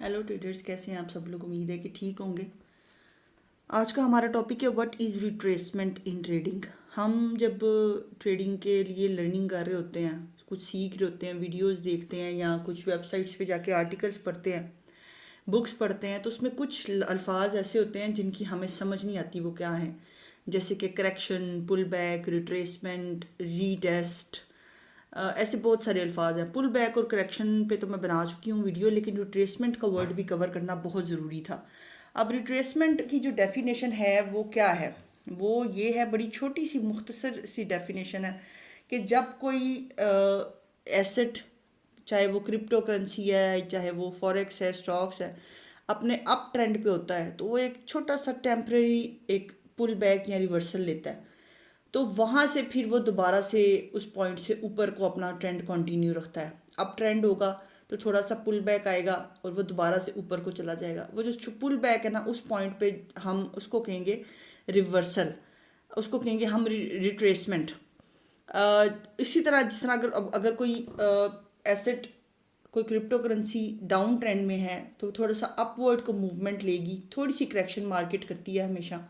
Hello traders, कैसे हैं आप सब लोग। उम्मीद है कि ठीक होंगे। आज का हमारा टॉपिक है what is retracement in trading. हम जब ट्रेडिंग के लिए लर्निंग कर रहे होते हैं, कुछ सीख रहे होते हैं, वीडियोस देखते हैं या कुछ वेबसाइट्स पे जाके आर्टिकल्स पढ़ते हैं, बुक्स पढ़ते हैं, तो उसमें कुछ अल्फाज ऐसे होते हैं जिनकी हमें समझ नहीं आती वो क्या हैं। जैसे कि correction, pull back, retracement, retest. ऐसे बहुत सारे अल्फाज हैं। पुल बैक और करेक्शन पे तो मैं बना चुकी हूँ वीडियो, लेकिन रिट्रेसमेंट का वर्ड भी कवर करना बहुत ज़रूरी था। अब रिट्रेसमेंट की जो डेफिनेशन है वो क्या है, वो ये है, बड़ी छोटी सी मुख्तसर सी डेफिनेशन है कि जब कोई एसेट, चाहे वो क्रिप्टो करेंसी है, चाहे वो फॉरेक्स है, स्टॉक्स है, अपने अप ट्रेंड पे होता है तो वो एक छोटा सा टेम्परेरी एक पुल बैक या रिवर्सल लेता है। तो वहाँ से फिर वो दोबारा से उस पॉइंट से ऊपर को अपना ट्रेंड कंटिन्यू रखता है। अप ट्रेंड होगा तो थोड़ा सा पुल बैक आएगा और वो दोबारा से ऊपर को चला जाएगा। वो जो पुल बैक है ना, उस पॉइंट पे हम उसको कहेंगे रिवर्सल, उसको कहेंगे हम रिट्रेसमेंट। इसी तरह जिस तरह अगर कोई एसेट, कोई क्रिप्टो करेंसी डाउन ट्रेंड में है तो थोड़ा सा अपवर्ड को मूवमेंट लेगी, थोड़ी सी करेक्शन मार्केट करती है हमेशा।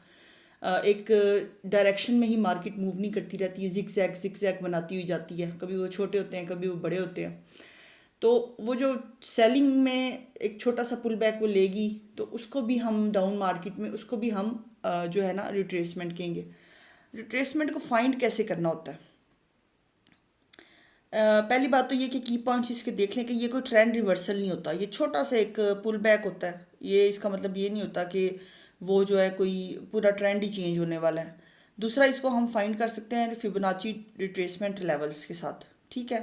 एक डायरेक्शन में ही मार्केट मूव नहीं करती रहती है, जिग जैग बनाती हुई जाती है। कभी वो छोटे होते हैं, कभी वो बड़े होते हैं। तो वो जो सेलिंग में एक छोटा सा पुल बैक वो लेगी तो उसको भी हम डाउन मार्केट में, उसको भी हम जो है ना रिट्रेसमेंट कहेंगे। रिट्रेसमेंट को फाइंड कैसे करना होता है? पहली बात तो ये कि की पॉइंट्स इसके देख लें कि ये कोई ट्रेंड रिवर्सल नहीं होता, ये छोटा सा एक पुल बैक होता है। ये इसका मतलब ये नहीं होता कि वो जो है कोई पूरा ट्रेंड ही चेंज होने वाला है। दूसरा, इसको हम फाइंड कर सकते हैं फिबोनाची रिट्रेसमेंट लेवल्स के साथ। ठीक है।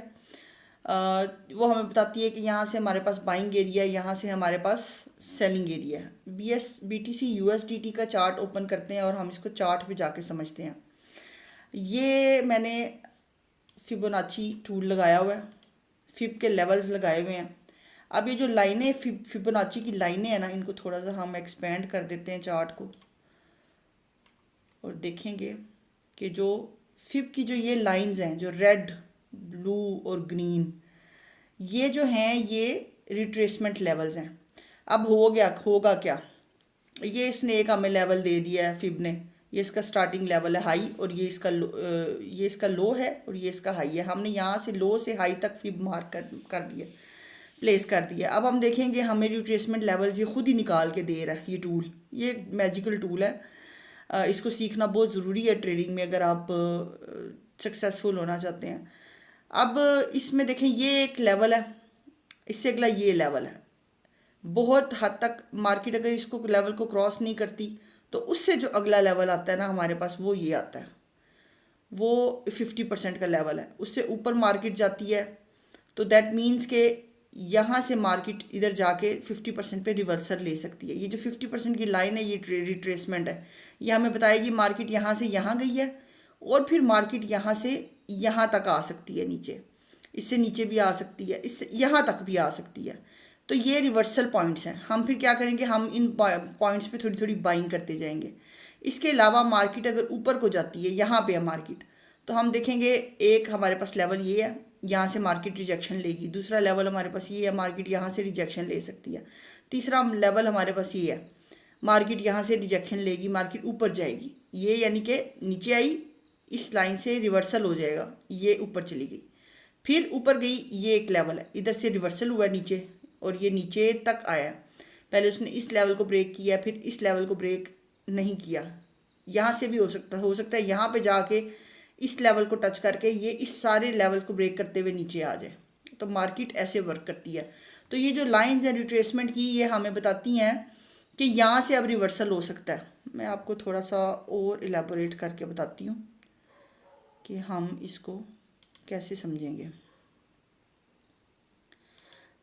वो हमें बताती है कि यहाँ से हमारे पास बाइंग एरिया है, यहाँ से हमारे पास सेलिंग एरिया है। BTC USDT का चार्ट ओपन करते हैं और हम इसको चार्ट पे जाके समझते हैं। ये मैंने फिबोनाची टूल लगाया हुआ है, फिब के लेवल्स लगाए हुए हैं। अब ये जो लाइनें, फिबोनाची की लाइनें हैं ना, इनको थोड़ा सा हम एक्सपेंड कर देते हैं चार्ट को, और देखेंगे कि जो फिब की जो ये लाइंस हैं, जो रेड, ब्लू और ग्रीन, ये जो हैं ये रिट्रेसमेंट लेवल्स हैं। अब होगा क्या, ये इसने एक हमें लेवल दे दिया है फिब ने। ये इसका स्टार्टिंग लेवल है हाई, और ये इसका लो है और ये इसका हाई है। हमने यहाँ से लो से हाई तक फिब मार्क कर दिया, प्लेस कर दिया। अब हम देखेंगे हमें रिट्रेसमेंट लेवल्स ये खुद ही निकाल के दे रहा है। ये टूल, ये मैजिकल टूल है। इसको सीखना बहुत ज़रूरी है ट्रेडिंग में अगर आप सक्सेसफुल होना चाहते हैं। अब इसमें देखें, ये एक लेवल है, इससे अगला ये लेवल है। बहुत हद तक मार्केट अगर इसको लेवल को क्रॉस नहीं करती तो उससे जो अगला लेवल आता है ना हमारे पास, वो ये आता है। वो 50% का लेवल है। उससे ऊपर मार्केट जाती है तो दैट मीन्स के यहाँ से मार्केट इधर जाके 50% पे रिवर्सल ले सकती है। ये जो 50% की लाइन है, ये रिट्रेसमेंट है। ये हमें बताएगी मार्केट यहाँ से यहाँ गई है और फिर मार्केट यहाँ से यहाँ तक आ सकती है नीचे, इससे नीचे भी आ सकती है, इससे यहाँ तक भी आ सकती है। तो ये रिवर्सल पॉइंट्स हैं। हम फिर क्या करेंगे, हम इन पॉइंट्स पे थोड़ी थोड़ी बाइंग करते जाएंगे। इसके अलावा मार्केट अगर ऊपर को जाती है, यहाँ पे है मार्केट, तो हम देखेंगे एक हमारे पास लेवल ये है, यहाँ से मार्केट रिजेक्शन लेगी। दूसरा लेवल हमारे पास ये है, मार्केट यहाँ से रिजेक्शन ले सकती है। तीसरा लेवल हमारे पास ये है, मार्केट यहाँ से रिजेक्शन लेगी, मार्केट ऊपर जाएगी। ये यानी कि नीचे आई, इस लाइन से रिवर्सल हो जाएगा, ये ऊपर चली गई, फिर ऊपर गई। ये एक लेवल है, इधर से रिवर्सल हुआ नीचे और ये नीचे तक आया। पहले उसने इस लेवल को ब्रेक किया, फिर इस लेवल को ब्रेक नहीं किया। यहाँ से भी हो सकता है यहाँ पे जाके इस लेवल को टच करके ये इस सारे लेवल्स को ब्रेक करते हुए नीचे आ जाए। तो मार्केट ऐसे वर्क करती है। तो ये जो लाइंस हैं रिट्रेसमेंट की, ये हमें बताती हैं कि यहाँ से अब रिवर्सल हो सकता है। मैं आपको थोड़ा सा और इलेबोरेट करके बताती हूँ कि हम इसको कैसे समझेंगे।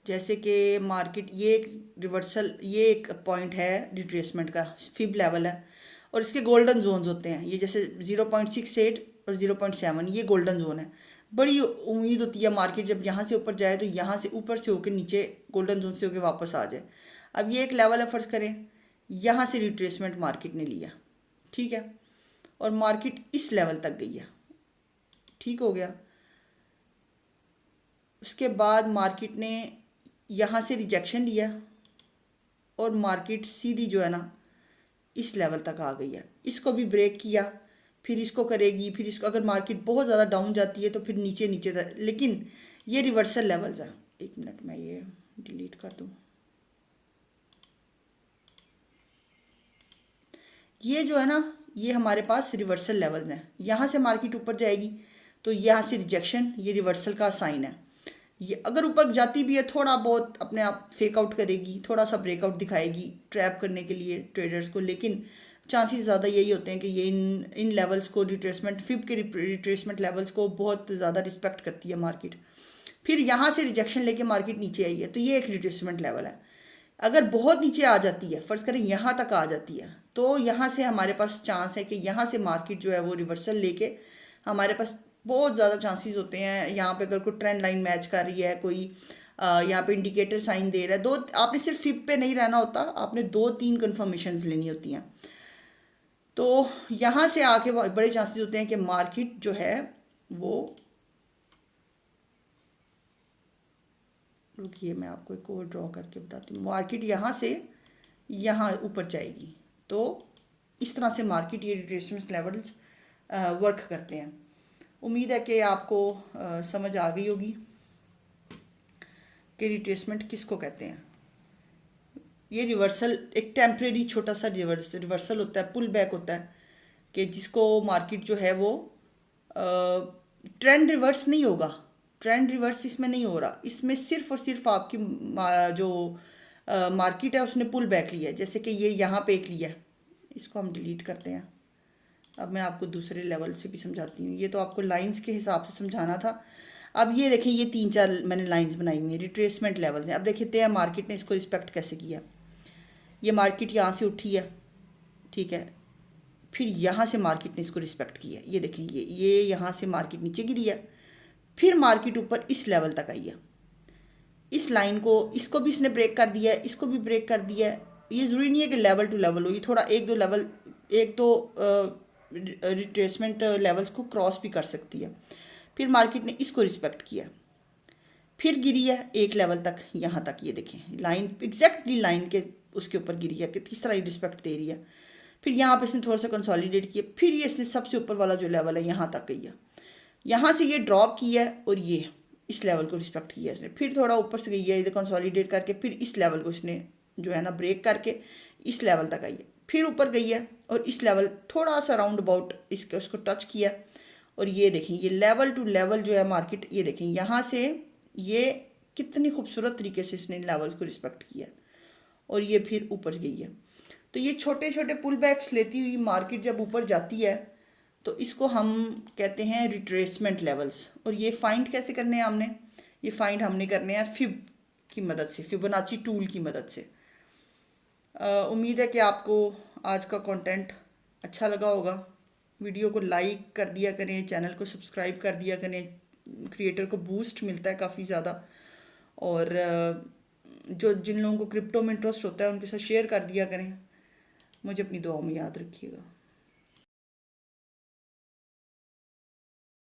जैसे कि मार्केट, ये एक रिवर्सल, ये एक पॉइंट है रिट्रेसमेंट का, फिब लेवल है, और इसके गोल्डन जोन्स होते हैं। ये जैसे 0.68 और 0.7, ये गोल्डन जोन है। बड़ी उम्मीद होती है मार्केट जब यहाँ से ऊपर जाए तो यहाँ से ऊपर से होकर नीचे गोल्डन जोन से होकर वापस आ जाए। अब ये एक लेवल है, फ़र्ज़ करें यहाँ से रिट्रेसमेंट मार्केट ने लिया, ठीक है, और मार्केट इस लेवल तक गई है, ठीक हो गया। उसके बाद मार्केट ने यहाँ से रिजेक्शन लिया, और मार्केट सीधी जो है ना इस लेवल तक आ गई है। इसको भी ब्रेक किया, फिर इसको करेगी, फिर इसको, अगर मार्केट बहुत ज़्यादा डाउन जाती है तो फिर नीचे नीचे तक, लेकिन ये रिवर्सल लेवल्स हैं। एक मिनट मैं ये डिलीट कर दूँ। ये जो है ना, ये हमारे पास रिवर्सल लेवल्स हैं। यहाँ से मार्केट ऊपर जाएगी तो यहाँ से रिजेक्शन, ये रिवर्सल का साइन है। ये अगर ऊपर जाती भी है थोड़ा बहुत अपने आप फेक आउट करेगी, थोड़ा सा ब्रेकआउट दिखाएगी ट्रैप करने के लिए ट्रेडर्स को, लेकिन चांसेस ज़्यादा यही होते हैं कि ये इन लेवल्स को, रिट्रेसमेंट फिब के रिट्रेसमेंट लेवल्स को बहुत ज़्यादा रिस्पेक्ट करती है मार्केट। फिर यहाँ से रिजेक्शन लेके मार्केट नीचे आई है तो ये एक रिट्रेसमेंट लेवल है। अगर बहुत नीचे आ जाती है, फ़र्ज़ करें यहाँ तक आ जाती है, तो यहाँ से हमारे पास चांस है कि यहाँ से मार्केट जो है वो रिवर्सल लेके, हमारे पास बहुत ज़्यादा चांसेस होते हैं। यहाँ पे अगर कोई ट्रेंड लाइन मैच कर रही है, कोई यहाँ पे इंडिकेटर साइन दे रहा है, दो, आपने सिर्फ फिब पे नहीं रहना होता, आपने 2-3 कन्फर्मेशंस लेनी होती हैं। तो यहाँ से आके बड़े चांसेस होते हैं कि मार्केट जो है वो, रुकिए मैं आपको एक और ड्रॉ करके बताती हूँ, मार्केट यहाँ से यहाँ ऊपर जाएगी। तो इस तरह से मार्केट ये रिट्रेसमेंट लेवल्स वर्क करते हैं। उम्मीद है कि आपको समझ आ गई होगी कि रिट्रेसमेंट किसको कहते हैं। ये रिवर्सल एक टेम्परेरी छोटा सा रिवर्सल होता है, पुल बैक होता है, कि जिसको मार्केट जो है वो ट्रेंड रिवर्स नहीं होगा, ट्रेंड रिवर्स इसमें नहीं हो रहा, इसमें सिर्फ और सिर्फ आपकी जो मार्केट है उसने पुल बैक लिया है। जैसे कि ये यहाँ पे एक लिया है, इसको हम डिलीट करते हैं। अब मैं आपको दूसरे लेवल से भी समझाती हूँ। ये तो आपको लाइंस के हिसाब से समझाना था। अब ये देखें, ये 3-4 मैंने लाइंस बनाई हुई हैं, रिट्रेसमेंट लेवल्स हैं। अब देखते हैं मार्केट ने इसको रिस्पेक्ट कैसे किया। ये मार्केट यहाँ से उठी है, ठीक है, फिर यहाँ से मार्केट ने इसको रिस्पेक्ट किया। ये देखें, ये यहाँ से मार्केट नीचे गिरी है, फिर मार्केट ऊपर इस लेवल तक आई है। इस लाइन को, इसको भी इसने ब्रेक कर दिया है, इसको भी ब्रेक कर दिया है। ये ज़रूरी नहीं है कि लेवल टू लेवल हो, ये थोड़ा एक दो रिट्रेसमेंट लेवल्स को क्रॉस भी कर सकती है। फिर मार्केट ने इसको रिस्पेक्ट किया, फिर गिरी है एक लेवल तक, यहाँ तक। ये देखें लाइन एग्जैक्टली लाइन के उसके ऊपर गिरी है कि किस तरह रिस्पेक्ट दे रही है। फिर यहाँ पे इसने थोड़ा सा कंसोलिडेट किया, फिर ये इसने सबसे ऊपर वाला जो लेवल है यहाँ तक गई है, यहाँ से ये ड्रॉप किया है और ये इस लेवल को रिस्पेक्ट किया इसने। फिर थोड़ा ऊपर से गई है इधर कंसोलिडेट करके, फिर इस लेवल को इसने जो है ना ब्रेक करके इस लेवल तक आई है, फिर ऊपर गई है और इस लेवल थोड़ा सा राउंड अबाउट इसके उसको टच किया। और ये देखें, ये लेवल टू लेवल जो है मार्केट, ये देखें यहाँ से ये कितनी खूबसूरत तरीके से इसने लेवल्स को रिस्पेक्ट किया और ये फिर ऊपर गई है। तो ये छोटे छोटे पुल बैक्स लेती हुई मार्केट जब ऊपर जाती है तो इसको हम कहते हैं रिट्रेसमेंट लेवल्स। और ये फाइंड कैसे करने हैं हमने, ये फाइंड हमने करने हैं फिब की मदद से, फिबोनाची टूल की मदद से। उम्मीद है कि आपको आज का कंटेंट अच्छा लगा होगा। वीडियो को लाइक कर दिया करें, चैनल को सब्सक्राइब कर दिया करें, क्रिएटर को बूस्ट मिलता है काफ़ी ज़्यादा। और जो जिन लोगों को क्रिप्टो में इंटरेस्ट होता है उनके साथ शेयर कर दिया करें। मुझे अपनी दुआओं में याद रखिएगा।